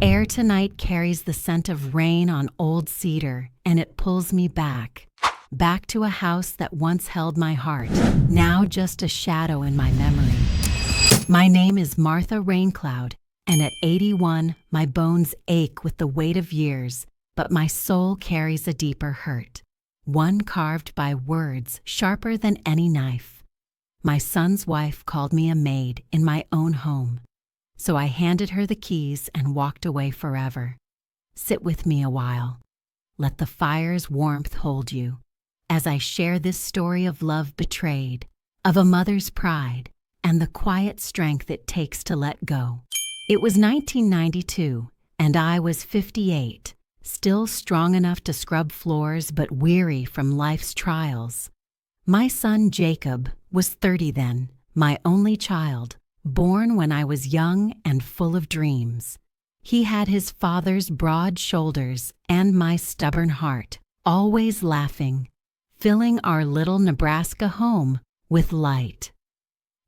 air tonight carries the scent of rain on old cedar, and it pulls me back to a house that once held my heart, now just a shadow in my memory. My name is Martha Raincloud, and at 81, my bones ache with the weight of years, but my soul carries a deeper hurt, one carved by words sharper than any knife. My son's wife called me a maid in my own home, so I handed her the keys and walked away forever. Sit with me a while. Let the fire's warmth hold you, as I share this story of love betrayed, of a mother's pride, and the quiet strength it takes to let go. It was 1992, and I was 58, still strong enough to scrub floors but weary from life's trials. My son Jacob was 30 then, my only child, born when I was young and full of dreams. He had his father's broad shoulders and my stubborn heart, always laughing, filling our little Nebraska home with light.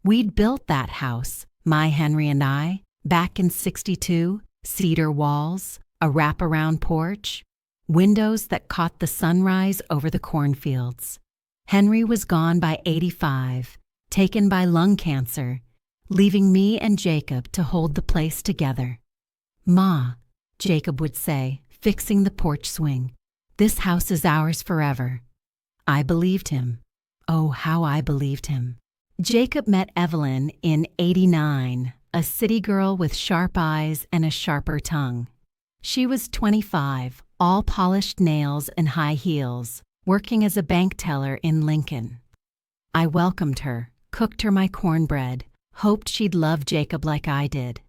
We'd built that house, my Henry and I, back in '62, cedar walls, a wraparound porch, windows that caught the sunrise over the cornfields. Henry was gone by 85, taken by lung cancer, leaving me and Jacob to hold the place together. "Ma," Jacob would say, fixing the porch swing, "this house is ours forever." I believed him. Oh, how I believed him. Jacob met Evelyn in '89, a city girl with sharp eyes and a sharper tongue. She was 25, all polished nails and high heels, working as a bank teller in Lincoln. I welcomed her, cooked her my cornbread, hoped she'd love Jacob like I did.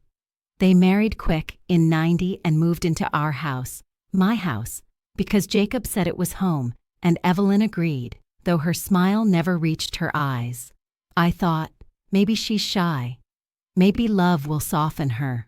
They married quick in '90 and moved into our house, my house, because Jacob said it was home, and Evelyn agreed, though her smile never reached her eyes. I thought, maybe she's shy. Maybe love will soften her.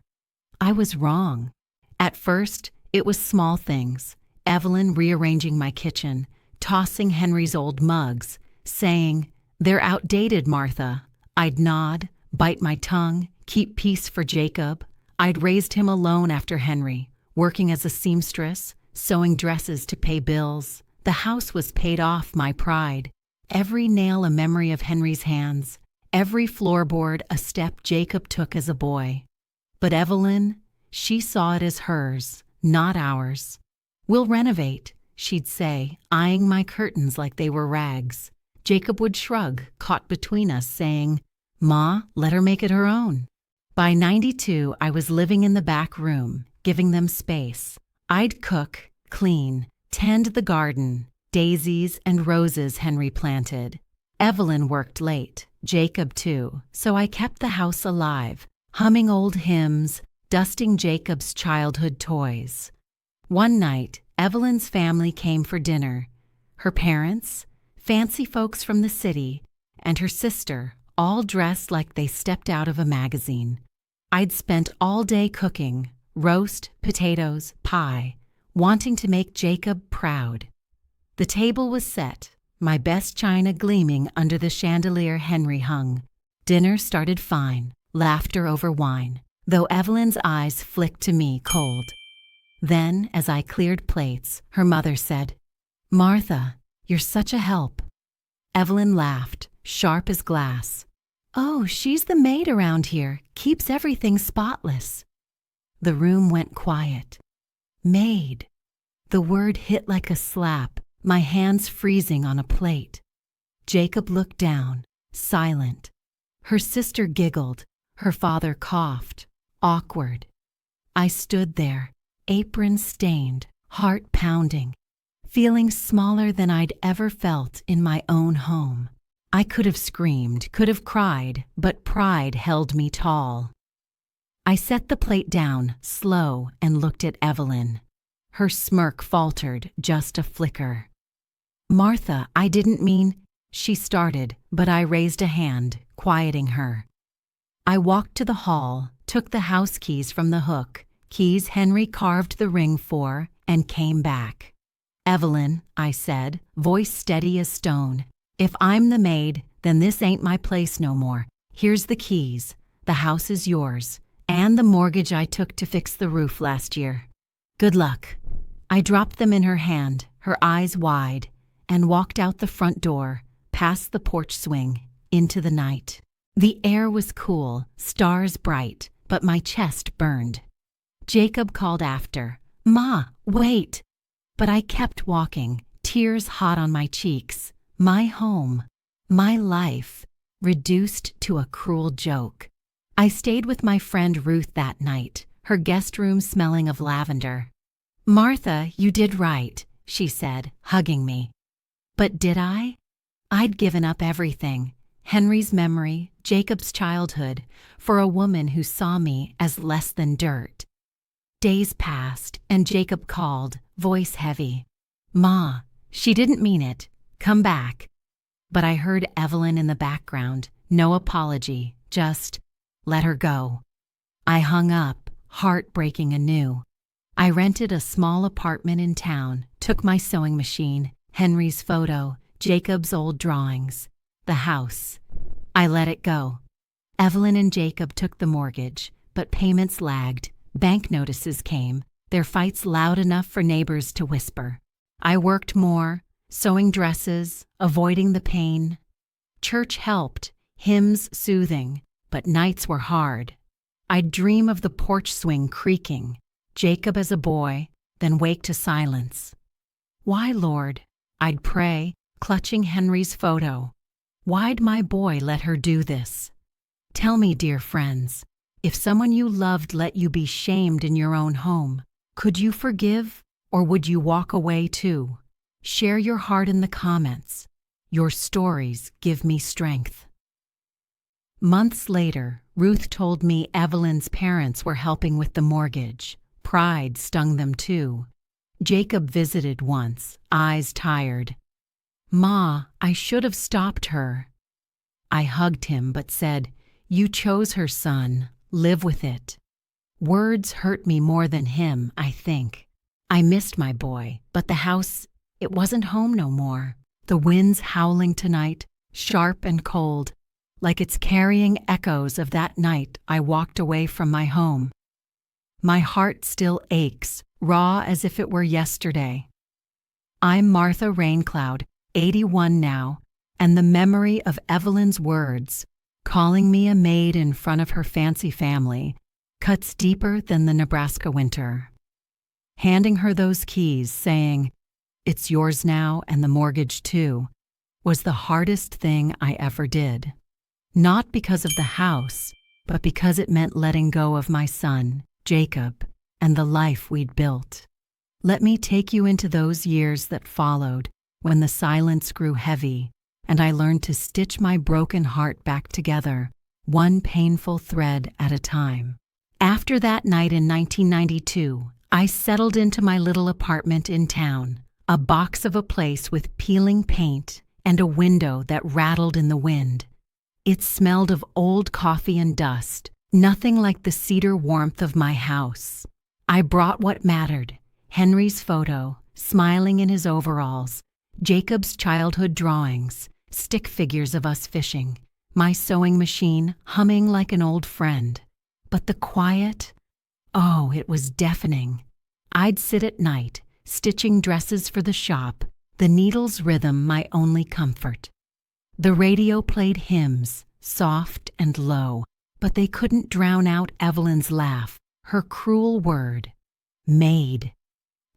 I was wrong. At first, it was small things. Evelyn rearranging my kitchen, tossing Henry's old mugs, saying, "They're outdated, Martha." I'd nod, bite my tongue, keep peace for Jacob. I'd raised him alone after Henry, working as a seamstress, sewing dresses to pay bills. The house was paid off my pride. Every nail a memory of Henry's hands, every floorboard a step Jacob took as a boy. But Evelyn, she saw it as hers, not ours. "We'll renovate," she'd say, eyeing my curtains like they were rags. Jacob would shrug, caught between us, saying, "Ma, let her make it her own." By '92, I was living in the back room, giving them space. I'd cook, clean, tend the garden, daisies and roses Henry planted. Evelyn worked late, Jacob too, so I kept the house alive, humming old hymns, dusting Jacob's childhood toys. One night, Evelyn's family came for dinner. Her parents, fancy folks from the city, and her sister, all dressed like they stepped out of a magazine. I'd spent all day cooking, roast, potatoes, pie, wanting to make Jacob proud. The table was set, my best china gleaming under the chandelier Henry hung. Dinner started fine, laughter over wine, though Evelyn's eyes flicked to me cold. Then, as I cleared plates, her mother said, "Martha, you're such a help." Evelyn laughed, sharp as glass. "Oh, she's the maid around here, keeps everything spotless." The room went quiet. Maid. The word hit like a slap, my hands freezing on a plate. Jacob looked down, silent. Her sister giggled, her father coughed, awkward. I stood there, apron stained, heart pounding, feeling smaller than I'd ever felt in my own home. I could have screamed, could have cried, but pride held me tall. I set the plate down, slow, and looked at Evelyn. Her smirk faltered, just a flicker. "Martha, I didn't mean," she started, but I raised a hand, quieting her. I walked to the hall, took the house keys from the hook, keys Henry carved the ring for, and came back. "Evelyn," I said, voice steady as stone, "if I'm the maid, then this ain't my place no more. Here's the keys. The house is yours. And the mortgage I took to fix the roof last year. Good luck. I dropped them in her hand, her eyes wide, and walked out the front door, past the porch swing, into the night. The air was cool, stars bright, but my chest burned. Jacob called after, "Ma, wait!" But I kept walking, tears hot on my cheeks. My home, my life, reduced to a cruel joke. I stayed with my friend Ruth that night, her guest room smelling of lavender. "Martha, you did right," she said, hugging me. But did I? I'd given up everything. Henry's memory, Jacob's childhood, for a woman who saw me as less than dirt. Days passed, and Jacob called, voice heavy. "Ma, she didn't mean it. Come back." But I heard Evelyn in the background, no apology, just, "Let her go." I hung up, heart breaking anew. I rented a small apartment in town, took my sewing machine, Henry's photo, Jacob's old drawings, the house. I let it go. Evelyn and Jacob took the mortgage, but payments lagged. Bank notices came, their fights loud enough for neighbors to whisper. I worked more, sewing dresses, avoiding the pain. Church helped, hymns soothing, but nights were hard. I'd dream of the porch swing creaking, Jacob as a boy, then wake to silence. "Why, Lord?" I'd pray, clutching Henry's photo. "Why'd my boy let her do this?" Tell me, dear friends, if someone you loved let you be shamed in your own home, could you forgive, or would you walk away too? Share your heart in the comments. Your stories give me strength. Months later, Ruth told me Evelyn's parents were helping with the mortgage. Pride stung them too. Jacob visited once, eyes tired. "Ma, I should have stopped her." I hugged him but said, "You chose her, son. Live with it." Words hurt me more than him, I think. I missed my boy, but the house, it wasn't home no more. The wind's howling tonight, sharp and cold, like it's carrying echoes of that night I walked away from my home. My heart still aches, raw as if it were yesterday. I'm Martha Raincloud, 81 now, and the memory of Evelyn's words, calling me a maid in front of her fancy family, cuts deeper than the Nebraska winter. Handing her those keys, saying, "It's yours now and the mortgage too," was the hardest thing I ever did. Not because of the house, but because it meant letting go of my son, Jacob, and the life we'd built. Let me take you into those years that followed, when the silence grew heavy, and I learned to stitch my broken heart back together, one painful thread at a time. After that night in 1992, I settled into my little apartment in town, a box of a place with peeling paint and a window that rattled in the wind. It smelled of old coffee and dust, nothing like the cedar warmth of my house. I brought what mattered, Henry's photo, smiling in his overalls, Jacob's childhood drawings, stick figures of us fishing, my sewing machine humming like an old friend. But the quiet, oh, it was deafening. I'd sit at night, stitching dresses for the shop, the needle's rhythm my only comfort. The radio played hymns, soft and low, but they couldn't drown out Evelyn's laugh, her cruel word, "Maid."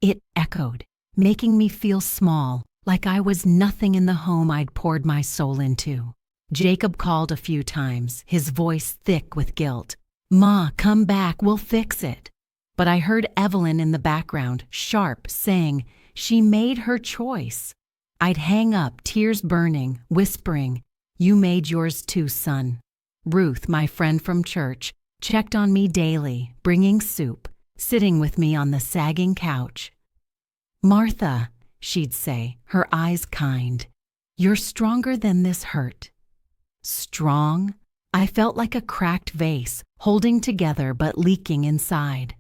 It echoed, making me feel small, like I was nothing in the home I'd poured my soul into. Jacob called a few times, his voice thick with guilt. "Ma, come back, we'll fix it." But I heard Evelyn in the background, sharp, saying, "She made her choice." I'd hang up, tears burning, whispering, "You made yours too, son." Ruth, my friend from church, checked on me daily, bringing soup, sitting with me on the sagging couch. "Martha," she'd say, her eyes kind, "you're stronger than this hurt." Strong? I felt like a cracked vase, holding together but leaking inside.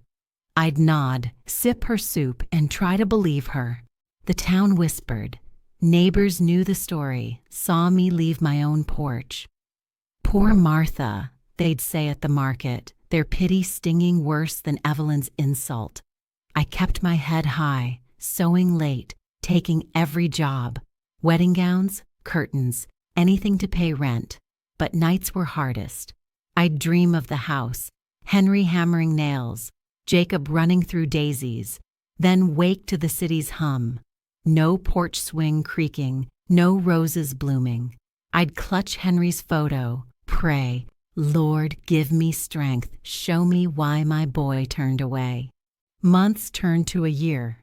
I'd nod, sip her soup, and try to believe her. The town whispered. Neighbors knew the story, saw me leave my own porch. "Poor Martha," they'd say at the market, their pity stinging worse than Evelyn's insult. I kept my head high, sewing late, taking every job. Wedding gowns, curtains, anything to pay rent. But nights were hardest. I'd dream of the house, Henry hammering nails, Jacob running through daisies, then wake to the city's hum. No porch swing creaking, no roses blooming. I'd clutch Henry's photo, pray, Lord, give me strength, show me why my boy turned away. Months turned to a year.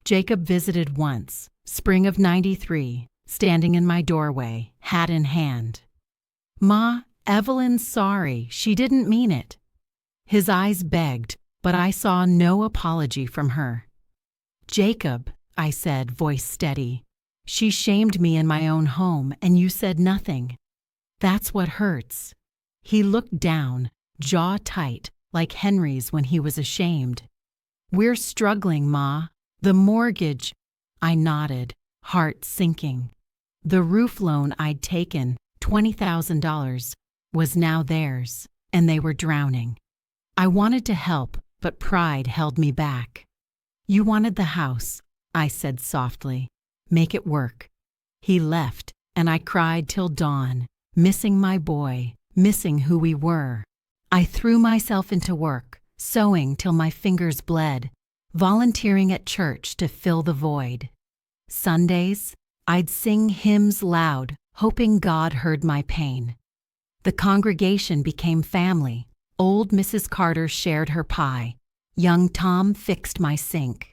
Jacob visited once, spring of '93, standing in my doorway, hat in hand. Ma, Evelyn's sorry, she didn't mean it. His eyes begged, but I saw no apology from her. Jacob, I said, voice steady, she shamed me in my own home and you said nothing. That's what hurts. He looked down, jaw tight, like Henry's when he was ashamed. We're struggling, Ma. The mortgage. I nodded, heart sinking. The roof loan I'd taken, $20,000, was now theirs, and they were drowning. I wanted to help, but pride held me back. You wanted the house, I said softly. Make it work. He left, and I cried till dawn, missing my boy, missing who we were. I threw myself into work, sewing till my fingers bled, volunteering at church to fill the void. Sundays, I'd sing hymns loud, hoping God heard my pain. The congregation became family. Old Mrs. Carter shared her pie. Young Tom fixed my sink.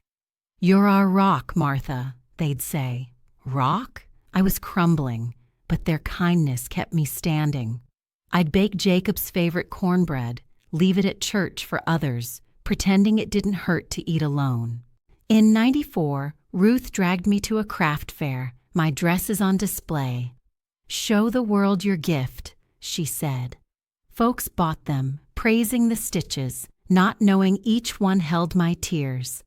You're our rock, Martha, they'd say. Rock? I was crumbling, but their kindness kept me standing. I'd bake Jacob's favorite cornbread, leave it at church for others, pretending it didn't hurt to eat alone. In '94, Ruth dragged me to a craft fair, my dresses on display. Show the world your gift, she said. Folks bought them, praising the stitches, not knowing each one held my tears.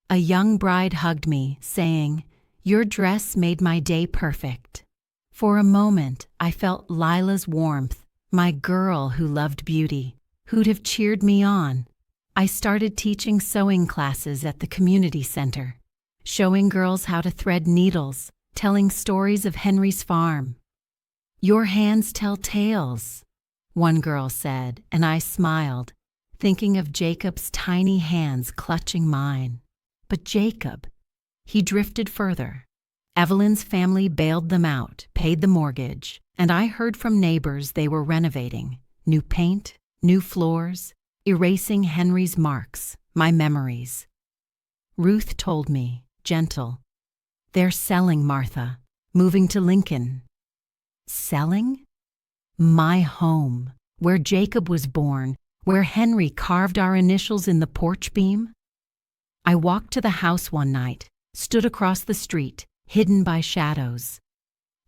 A young bride hugged me, saying, your dress made my day perfect. For a moment, I felt Lila's warmth, my girl who loved beauty, who'd have cheered me on. I started teaching sewing classes at the community center, showing girls how to thread needles, telling stories of Henry's farm. Your hands tell tales, one girl said, and I smiled, thinking of Jacob's tiny hands clutching mine. But Jacob, he drifted further. Evelyn's family bailed them out, paid the mortgage, and I heard from neighbors they were renovating. New paint, new floors, erasing Henry's marks, my memories. Ruth told me, gentle, they're selling, Martha, moving to Lincoln. Selling? My home, where Jacob was born, where Henry carved our initials in the porch beam? I walked to the house one night, stood across the street, hidden by shadows.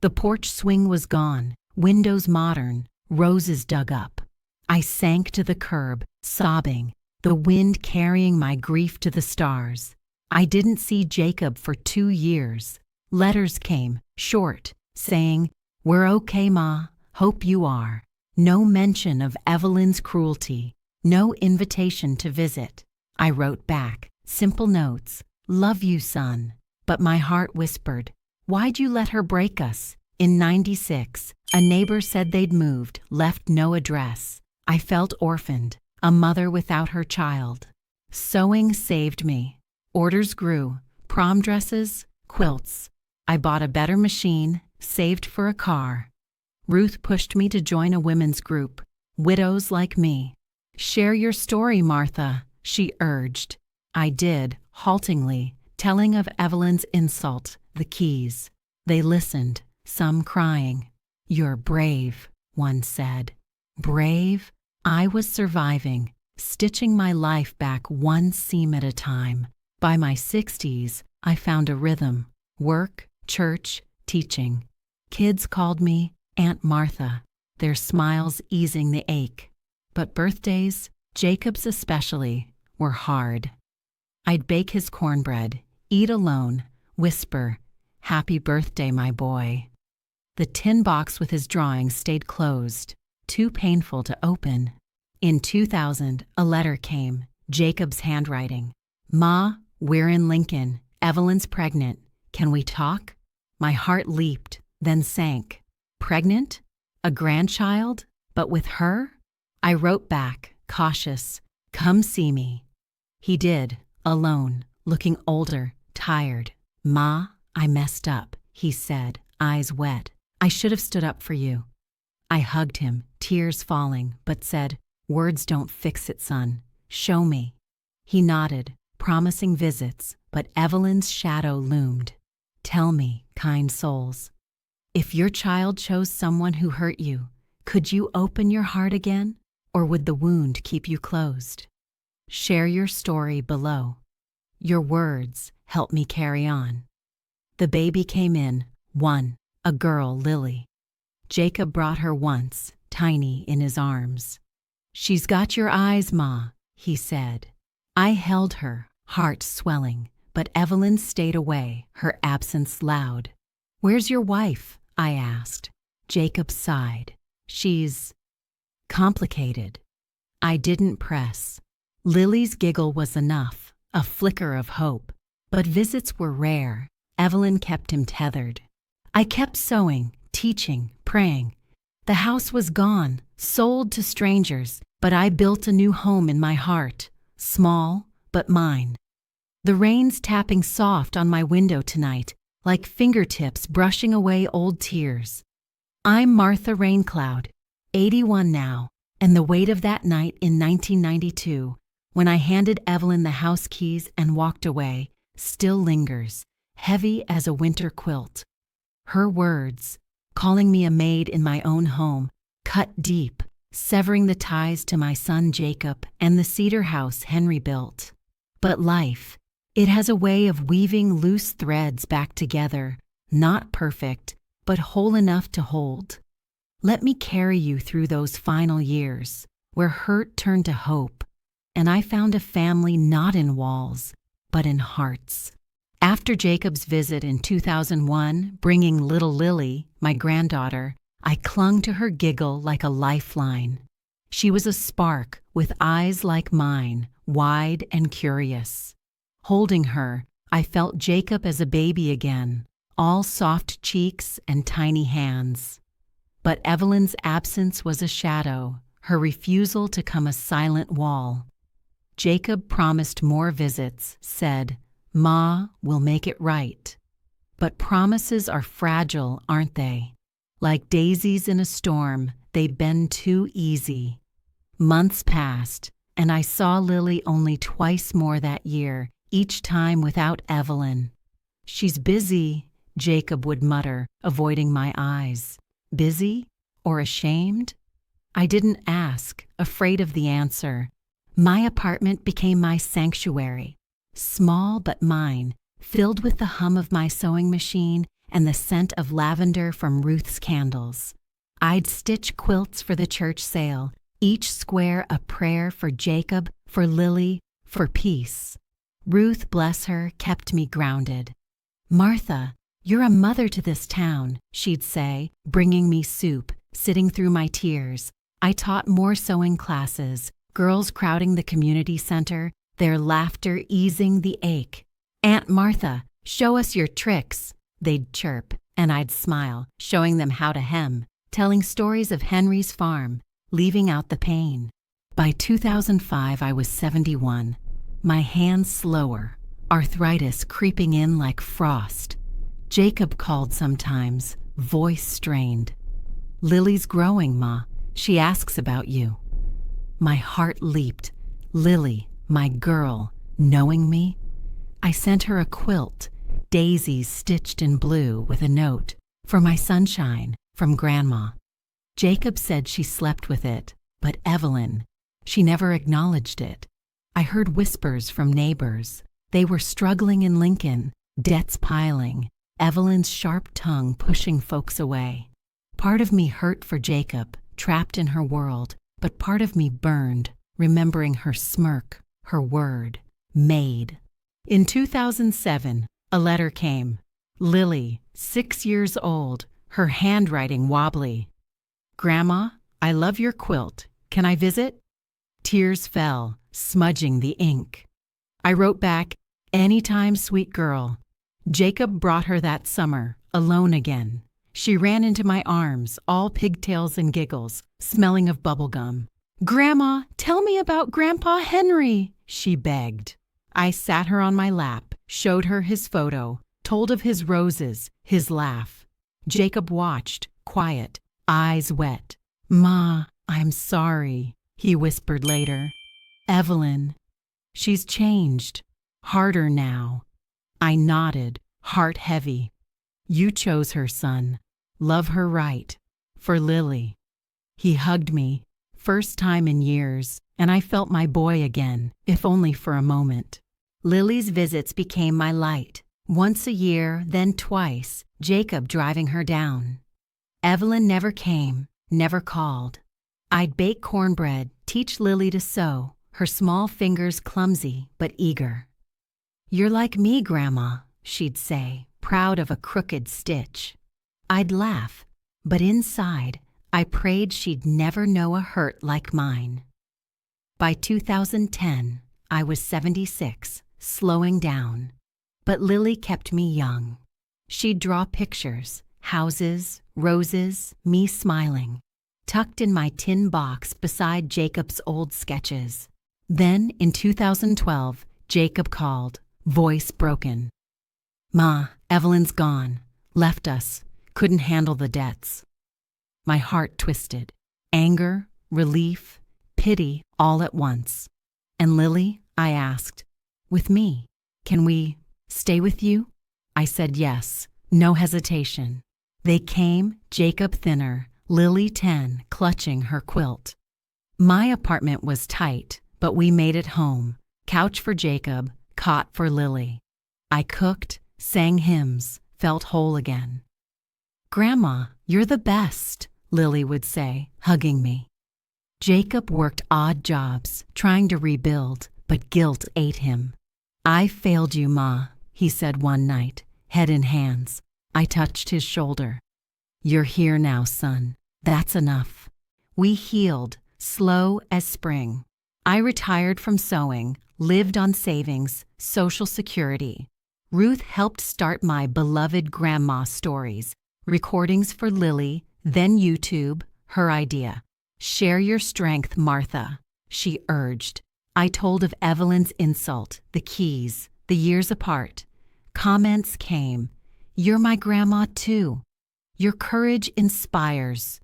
The porch swing was gone, windows modern, roses dug up. I sank to the curb, sobbing, the wind carrying my grief to the stars. I didn't see Jacob for 2 years. Letters came, short, saying, we're okay, Ma, hope you are. No mention of Evelyn's cruelty, no invitation to visit. I wrote back, simple notes, love you, son. But my heart whispered, why'd you let her break us? In '96, a neighbor said they'd moved, left no address. I felt orphaned, a mother without her child. Sewing saved me. Orders grew, prom dresses, quilts. I bought a better machine, saved for a car. Ruth pushed me to join a women's group, widows like me. Share your story, Martha, she urged. I did, haltingly, telling of Evelyn's insult, the keys. They listened, some crying. You're brave, one said. Brave? I was surviving, stitching my life back one seam at a time. By my 60s, I found a rhythm. Work, church, teaching. Kids called me Aunt Martha, their smiles easing the ache. But birthdays, Jacob's especially, were hard. I'd bake his cornbread, eat alone, whisper, happy birthday, my boy. The tin box with his drawings stayed closed, too painful to open. In 2000, a letter came, Jacob's handwriting. Ma, we're in Lincoln. Evelyn's pregnant. Can we talk? My heart leaped, then sank. Pregnant? A grandchild? But with her? I wrote back, cautious, come see me. He did, alone, looking older, tired. Ma, I messed up, he said, eyes wet. I should have stood up for you. I hugged him, tears falling, but said, words don't fix it, son. Show me. He nodded, promising visits, but Evelyn's shadow loomed. Tell me, kind souls, if your child chose someone who hurt you, could you open your heart again, or would the wound keep you closed? Share your story below. Your words help me carry on. The baby came in, one, a girl, Lily. Jacob brought her once, tiny in his arms. She's got your eyes, Ma, he said. I held her, heart swelling, but Evelyn stayed away, her absence loud. Where's your wife? I asked. Jacob sighed. She's complicated. I didn't press. Lily's giggle was enough, a flicker of hope. But visits were rare. Evelyn kept him tethered. I kept sewing, teaching, praying. The house was gone, sold to strangers, but I built a new home in my heart, small but mine. The rain's tapping soft on my window tonight, like fingertips brushing away old tears. I'm Martha Raincloud, 81 now, and the weight of that night in 1992, when I handed Evelyn the house keys and walked away, still lingers, heavy as a winter quilt. Her words, calling me a maid in my own home, cut deep, severing the ties to my son Jacob and the cedar house Henry built. But life, it has a way of weaving loose threads back together, not perfect, but whole enough to hold. Let me carry you through those final years, where hurt turned to hope, and I found a family not in walls, but in hearts. After Jacob's visit in 2001, bringing little Lily, my granddaughter, I clung to her giggle like a lifeline. She was a spark with eyes like mine, wide and curious. Holding her, I felt Jacob as a baby again, all soft cheeks and tiny hands. But Evelyn's absence was a shadow, her refusal to come a silent wall. Jacob promised more visits, said, Ma, we'll make it right. But promises are fragile, aren't they? Like daisies in a storm, they bend too easy. Months passed, and I saw Lily only twice more that year, each time without Evelyn. She's busy, Jacob would mutter, avoiding my eyes. Busy or ashamed? I didn't ask, afraid of the answer. My apartment became my sanctuary, small but mine, filled with the hum of my sewing machine and the scent of lavender from Ruth's candles. I'd stitch quilts for the church sale, each square a prayer for Jacob, for Lily, for peace. Ruth, bless her, kept me grounded. Martha, you're a mother to this town, she'd say, bringing me soup, sitting through my tears. I taught more sewing classes, girls crowding the community center, their laughter easing the ache. Aunt Martha, show us your tricks, they'd chirp, and I'd smile, showing them how to hem, telling stories of Henry's farm, leaving out the pain. By 2005, I was 71, my hands slower, arthritis creeping in like frost. Jacob called sometimes, voice strained. Lily's growing, Ma. She asks about you. My heart leaped. Lily, my girl, knowing me? I sent her a quilt, daisies stitched in blue with a note, for my sunshine, from Grandma. Jacob said she slept with it, but Evelyn, she never acknowledged it. I heard whispers from neighbors. They were struggling in Lincoln, debts piling, Evelyn's sharp tongue pushing folks away. Part of me hurt for Jacob, trapped in her world, but part of me burned, remembering her smirk, her word, Maid. In 2007, a letter came. Lily, 6 years old, her handwriting wobbly. Grandma, I love your quilt. Can I visit? Tears fell, smudging the ink. I wrote back, "Anytime, sweet girl." Jacob brought her that summer, alone again. She ran into my arms, all pigtails and giggles, smelling of bubblegum. "Grandma, tell me about Grandpa Henry," she begged. I sat her on my lap, showed her his photo, told of his roses, his laugh. Jacob watched, quiet, eyes wet. "Ma, I'm sorry," he whispered later. "Evelyn, she's changed, harder now." I nodded, heart heavy. "You chose her, son. Love her right. For Lily." He hugged me, first time in years, and I felt my boy again, if only for a moment. Lily's visits became my light. Once a year, then twice, Jacob driving her down. Evelyn never came, never called. I'd bake cornbread, teach Lily to sew, her small fingers clumsy but eager. "You're like me, Grandma," she'd say, proud of a crooked stitch. I'd laugh, but inside, I prayed she'd never know a hurt like mine. By 2010, I was 76, slowing down. But Lily kept me young. She'd draw pictures, houses, roses, me smiling, tucked in my tin box beside Jacob's old sketches. Then, in 2012, Jacob called, voice broken. "Ma, Evelyn's gone. Left us. Couldn't handle the debts." My heart twisted. Anger, relief, pity all at once. "And Lily," I asked, "with me, can we stay with you?" I said yes, no hesitation. They came, Jacob thinner, Lily 10, clutching her quilt. My apartment was tight, but we made it home. Couch for Jacob, cot for Lily. I cooked, sang hymns, felt whole again. "Grandma, you're the best," Lily would say, hugging me. Jacob worked odd jobs, trying to rebuild, but guilt ate him. "I failed you, Ma," he said one night, head in hands. I touched his shoulder. "You're here now, son. That's enough." We healed, slow as spring. I retired from sewing, lived on savings, Social Security. Ruth helped start my beloved grandma stories, recordings for Lily, then YouTube, her idea. "Share your strength, Martha," she urged. I told of Evelyn's insult, the keys, the years apart. Comments came. "You're my grandma too. Your courage inspires."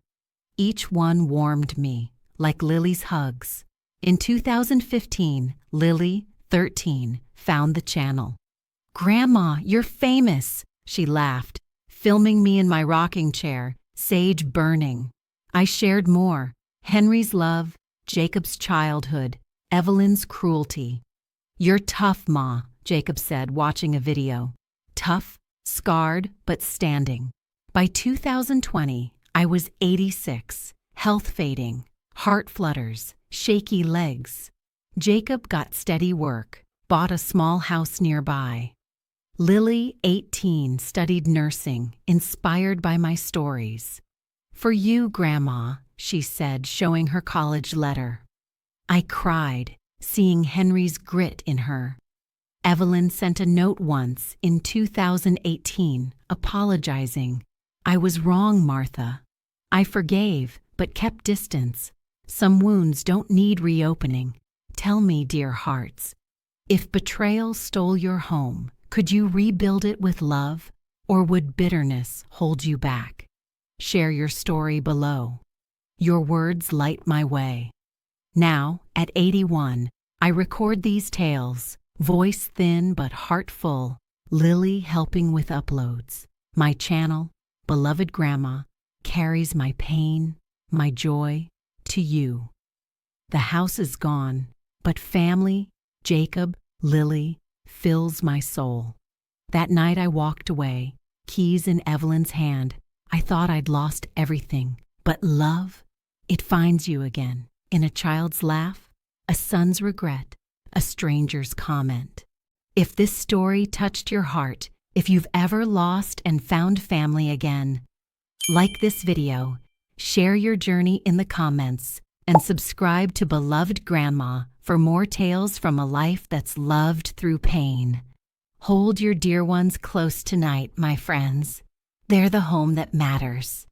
Each one warmed me, like Lily's hugs. In 2015, Lily, 13, found the channel. "Grandma, you're famous," she laughed, filming me in my rocking chair, sage burning. I shared more. Henry's love, Jacob's childhood, Evelyn's cruelty. "You're tough, Ma," Jacob said, watching a video. Tough, scarred, but standing. By 2020, I was 86, health fading, heart flutters, shaky legs. Jacob got steady work, bought a small house nearby. Lily, 18, studied nursing, inspired by my stories. "For you, Grandma," she said, showing her college letter. I cried, seeing Henry's grit in her. Evelyn sent a note once in 2018, apologizing. "I was wrong, Martha." I forgave, but kept distance. Some wounds don't need reopening. Tell me, dear hearts, if betrayal stole your home, could you rebuild it with love, or would bitterness hold you back? Share your story below. Your words light my way. Now, at 81, I record these tales, voice thin but heart full, Lily helping with uploads. My channel, Beloved Grandma, carries my pain, my joy, to you. The house is gone, but family, Jacob, Lily, fills my soul. That night I walked away, keys in Evelyn's hand. I thought I'd lost everything, but love, it finds you again, in a child's laugh, a son's regret, a stranger's comment. If this story touched your heart, if you've ever lost and found family again, like this video, share your journey in the comments, and subscribe to Beloved Grandma for more tales from a life that's loved through pain. Hold your dear ones close tonight, my friends. They're the home that matters.